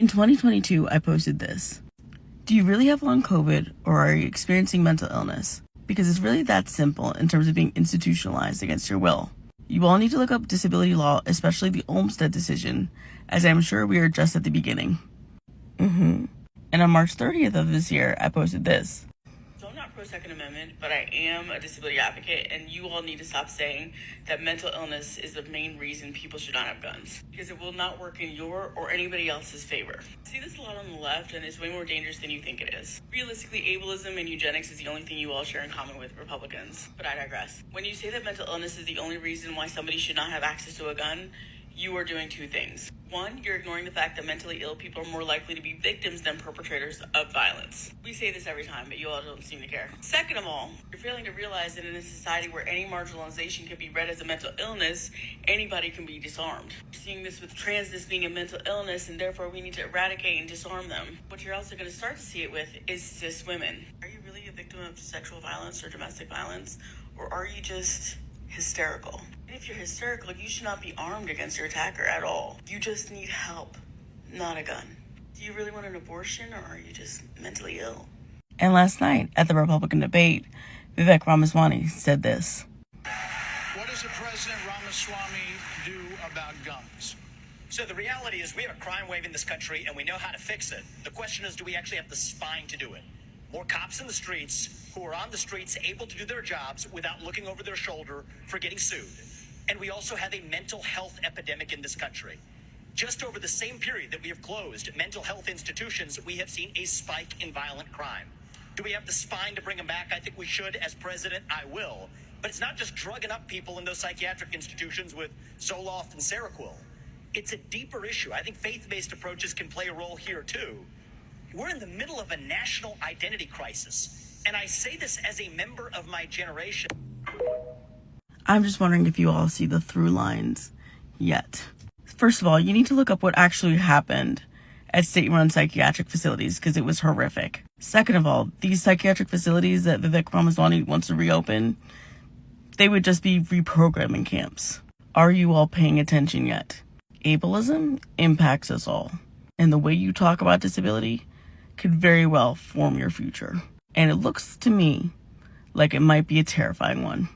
In 2022, I posted this. Do you really have long COVID, or are you experiencing mental illness? Because it's really that simple in terms of being institutionalized against your will. You all need to look up disability law, especially the Olmstead decision, as I'm sure we are just at the beginning. And on March 30th of this year, I posted this. So I'm not pro-Second Amendment, but I am a disability advocate, and you all need to stop saying that mental illness is the main reason people should not have guns, because it will not work in your or anybody else's favor. I see this a lot on the left, and it's way more dangerous than you think it is. Realistically, ableism and eugenics is the only thing you all share in common with Republicans, but I digress. When you say that mental illness is the only reason why somebody should not have access to a gun, you are doing two things. One, you're ignoring the fact that mentally ill people are more likely to be victims than perpetrators of violence. We say this every time, but you all don't seem to care. Second of all, you're failing to realize that in a society where any marginalization can be read as a mental illness, anybody can be disarmed. You're seeing this with transness being a mental illness, and therefore we need to eradicate and disarm them. What you're also going to start to see it with is cis women. Are you really a victim of sexual violence or domestic violence, or are you just hysterical? And if you're hysterical, you should not be armed against your attacker at all. You just need help, not a gun. Do you really want an abortion, or are you just mentally ill? And last night at the Republican debate, Vivek Ramaswamy said this. What does the President Ramaswamy do about guns? So the reality is we have a crime wave in this country and we know how to fix it. The question is, do we actually have the spine to do it? More cops in the streets who are on the streets able to do their jobs without looking over their shoulder for getting sued. And we also have a mental health epidemic in this country. Just over the same period that we have closed mental health institutions, we have seen a spike in violent crime. Do we have the spine to bring them back? I think we should. As president, I will. But it's not just drugging up people in those psychiatric institutions with Zoloft and Seroquel. It's a deeper issue. I think faith-based approaches can play a role here too. We're in the middle of a national identity crisis. And I say this as a member of my generation. I'm just wondering if you all see the through lines yet. First of all, you need to look up what actually happened at state-run psychiatric facilities, because it was horrific. Second of all, these psychiatric facilities that Vivek Ramaswamy wants to reopen, they would just be reprogramming camps. Are you all paying attention yet? Ableism impacts us all, and the way you talk about disability could very well form your future. And it looks to me like it might be a terrifying one.